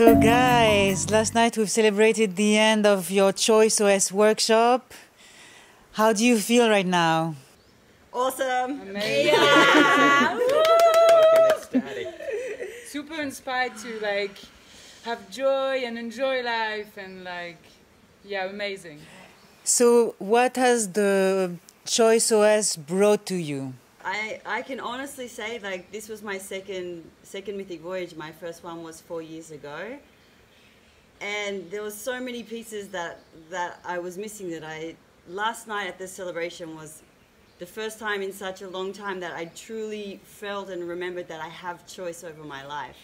So guys, last night we've celebrated the end of your ChoiceOS workshop. How do you feel right now? Awesome. Amazing. Yeah. Fucking ecstatic. Super inspired to like have joy and enjoy life and like, yeah, amazing. So what has the ChoiceOS brought to you? I can honestly say, like, this was my second Mythic Voyage. My first one was 4 years ago, and there was so many pieces that I was missing. Last night at the celebration was the first time in such a long time that I truly felt and remembered that I have choice over my life,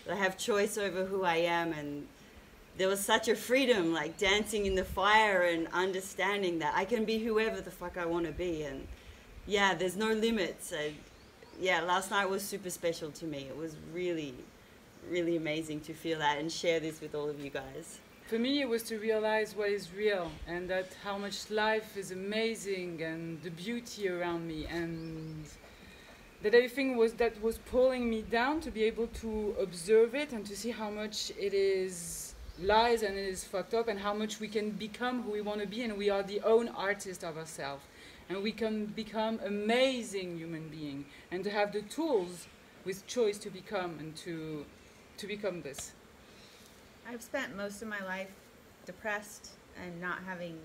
that I have choice over who I am, and there was such a freedom, like dancing in the fire and understanding that I can be whoever the fuck I want to be. And yeah, there's no limits. And yeah, last night was super special to me. It was really, really amazing to feel that and share this with all of you guys. For me, it was to realize what is real and that how much life is amazing and the beauty around me, and that everything that was pulling me down, to be able to observe it and to see how much it is lies and it is fucked up, and how much we can become who we want to be, and we are the own artist of ourselves. And we can become amazing human being, and to have the tools with choice to become and to become this. I've spent most of my life depressed and not having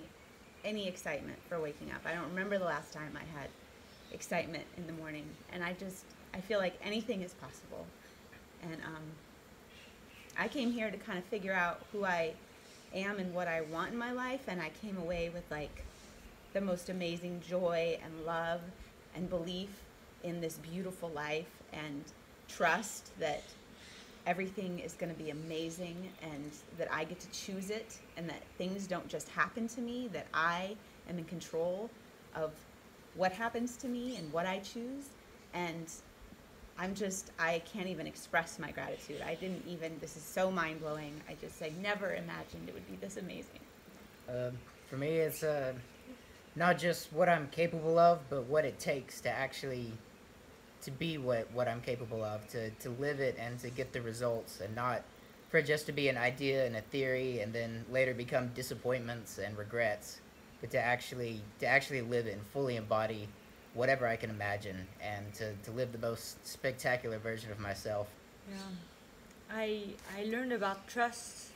any excitement for waking up. I don't remember the last time I had excitement in the morning, and I feel like anything is possible. And I came here to kind of figure out who I am and what I want in my life, and I came away with like the most amazing joy and love and belief in this beautiful life, and trust that everything is going to be amazing and that I get to choose it, and that things don't just happen to me, that I am in control of what happens to me and what I choose. And I can't even express my gratitude. This is so mind-blowing. I never imagined it would be this amazing. For me, it's not just what I'm capable of, but what it takes to actually to be what I'm capable of, to live it and to get the results, and not for it just to be an idea and a theory and then later become disappointments and regrets, but to actually live it and fully embody whatever I can imagine, and to live the most spectacular version of myself. Yeah, I learned about trust,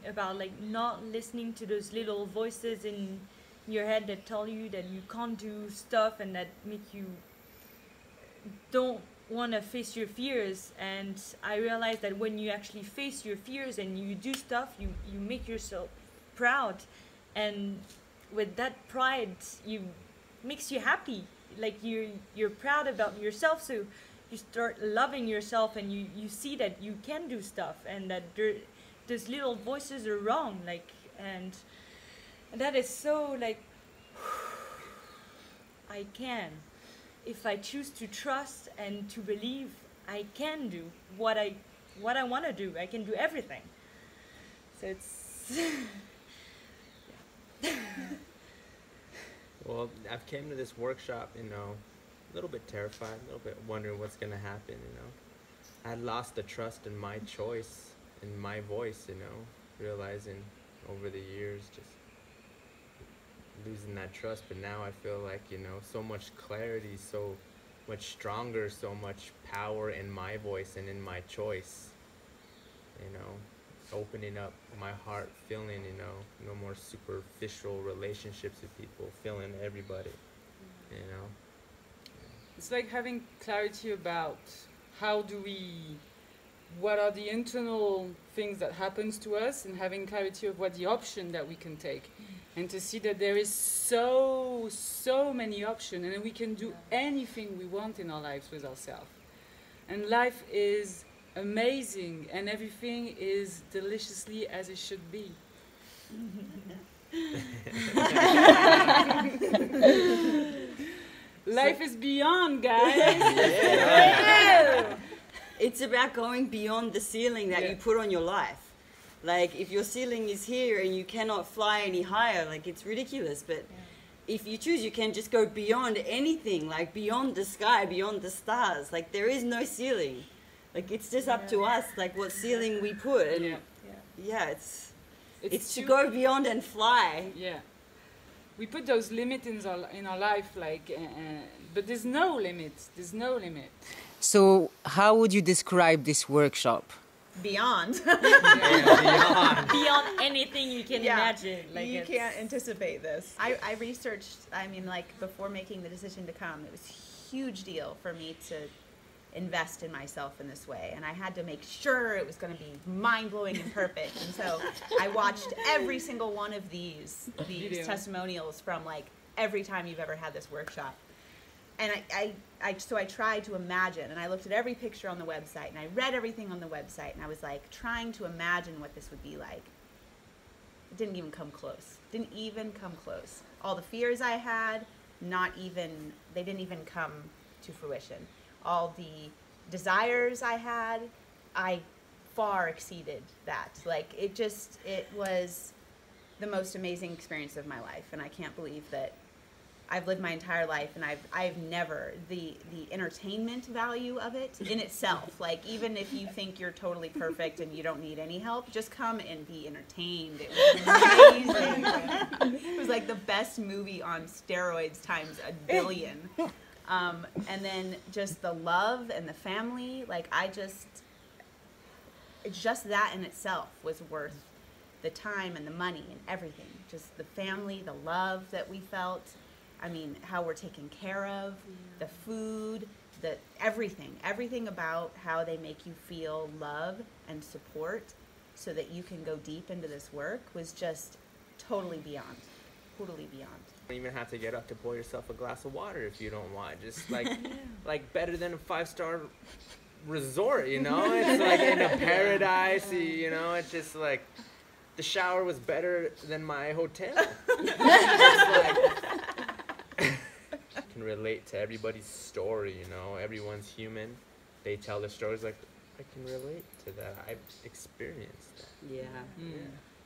about like not listening to those little voices in your head that tell you that you can't do stuff and that make you don't want to face your fears. And I realized that when you actually face your fears and you do stuff, you make yourself proud, and with that pride makes you happy. Like you're proud about yourself, so you start loving yourself, and you see that you can do stuff, and that those little voices are wrong, like, and that is so like I can, if I choose to trust and to believe, I can do what I want to do. I can do everything. So it's yeah. Well, I've came to this workshop, a little bit terrified, a little bit wondering what's gonna happen, I had lost the trust in my choice, in my voice, realizing over the years just losing that trust. But now I feel like, so much clarity, so much stronger, so much power in my voice and in my choice, opening up my heart, feeling, no more superficial relationships with people, feeling everybody, It's like having clarity about what are the internal things that happens to us, and having clarity of what the option that we can take, and to see that there is so many options, and we can do anything we want in our lives with ourselves. And life is amazing, and everything is deliciously as it should be. Life is beyond, guys. Yeah. It's about going beyond the ceiling that you put on your life. Like, if your ceiling is here and you cannot fly any higher, like, it's ridiculous. But if you choose, you can just go beyond anything, like beyond the sky, beyond the stars. Like, there is no ceiling. Like it's just up to us, like what ceiling we put, and yeah, it's to go beyond and fly. Yeah, we put those limits in our life, like, but there's no limit. There's no limit. So, how would you describe this workshop? Beyond. Beyond anything you can imagine. Like you can't anticipate this. I researched, I mean, like, before making the decision to come, it was a huge deal for me to invest in myself in this way, and I had to make sure it was going to be mind-blowing and perfect. And so I watched every single one of these testimonials from, like, every time you've ever had this workshop. And so I tried to imagine, and I looked at every picture on the website, and I read everything on the website, and I was like trying to imagine what this would be like. It didn't even come close. Didn't even come close. All the fears I had, they didn't even come to fruition. All the desires I had, I far exceeded that. Like, it was the most amazing experience of my life, and I can't believe that I've lived my entire life, and I've never, the entertainment value of it in itself, like, even if you think you're totally perfect and you don't need any help, just come and be entertained. It was amazing. It was like the best movie on steroids times a billion. And then just the love and the family, like, just that in itself was worth the time and the money and everything. Just the family, the love that we felt. I mean, how we're taken care of, the food, everything about how they make you feel love and support so that you can go deep into this work was just totally beyond. You don't even have to get up to pour yourself a glass of water if you don't want. Just like, like better than a 5-star resort, you know? It's like in a paradise, you know? It's just like, the shower was better than my hotel. Can relate to everybody's story, you know. Everyone's human. They tell their stories. Like, I can relate to that. I've experienced that. Yeah.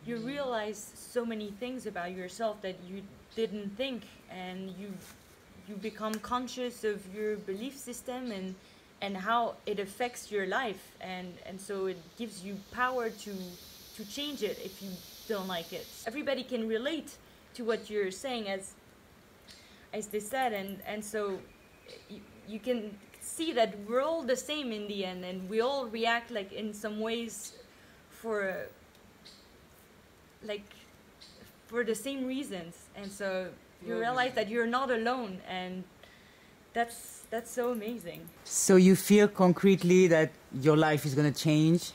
You realize so many things about yourself that you didn't think, and you become conscious of your belief system and how it affects your life, and so it gives you power to change it if you don't like it. Everybody can relate to what you're saying, as they said, and so you can see that we're all the same in the end, and we all react like in some ways for the same reasons, and so you realize that you're not alone, and that's so amazing. So you feel concretely that your life is going to change?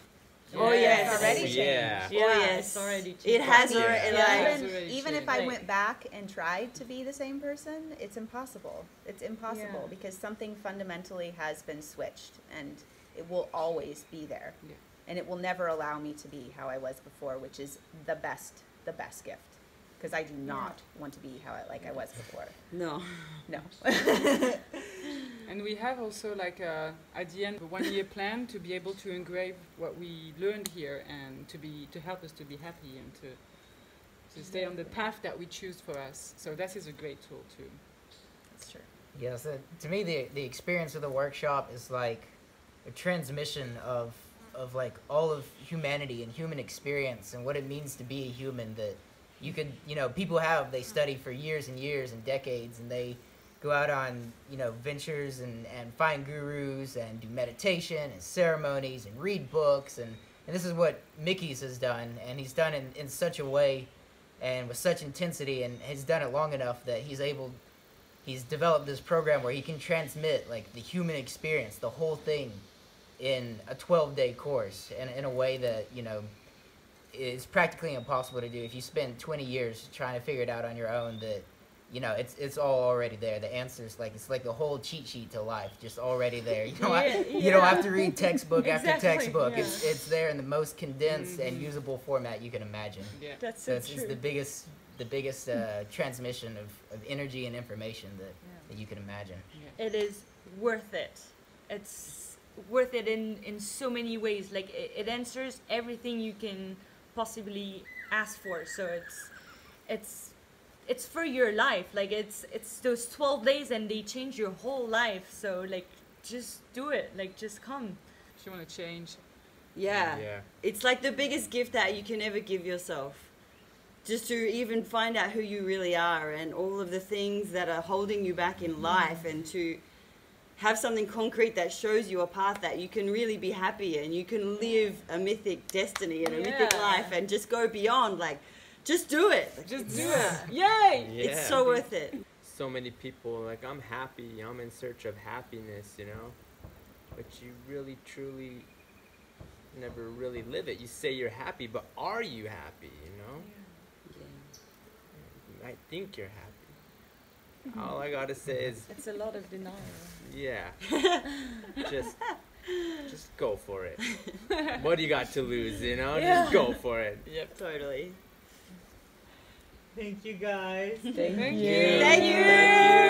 Oh yes, It's already changed. Yeah. Oh yes, It's already changed. it has already. Even if I went back and tried to be the same person, it's impossible. It's impossible because something fundamentally has been switched, and it will always be there. Yeah. And it will never allow me to be how I was before, which is the best gift. Because I do not want to be how I was before. No. And we have also, like, at the end, a 1-year plan to be able to engrave what we learned here, and to help us to be happy and to stay on the path that we choose for us. So that is a great tool too. That's true. Yes, to me, the experience of the workshop is like a transmission of like all of humanity and human experience and what it means to be a human. That you could, people they study for years and years and decades, and they go out on, ventures and find gurus and do meditation and ceremonies and read books. And this is what Mickey's has done, and he's done it in such a way and with such intensity, and has done it long enough that he's developed this program where he can transmit, like, the human experience, the whole thing, in a 12-day course, and in a way that, is practically impossible to do if you spend 20 years trying to figure it out on your own. That, it's all already there. The answers, like, it's like the whole cheat sheet to life, just already there. You don't have to read textbook after textbook. Yeah. It's there in the most condensed and usable format you can imagine. Yeah. That's So so it's true. the biggest transmission of energy and information that you can imagine. It is worth it. It's worth it in so many ways. Like, it answers everything you can possibly ask for. So it's for your life. Like, it's those 12 days, and they change your whole life. So, like, just do it. Like, just come. if you want to change. Yeah. Yeah. It's like the biggest gift that you can ever give yourself. Just to even find out who you really are and all of the things that are holding you back in life, and to have something concrete that shows you a path that you can really be happy and you can live a mythic destiny and a mythic life and just go beyond. Like, just do it. Just do it. Yay! Yeah. It's so worth it. So many people, like, I'm happy, I'm in search of happiness, you know? But you really, truly never really live it. You say you're happy, but are you happy, you know? You might think you're happy. All I gotta say is, It's a lot of denial. yeah, just go for it. What do you got to lose, you know? Just go for it. Yep, totally. Thank you, guys. Thank you. Thank you. Thank you.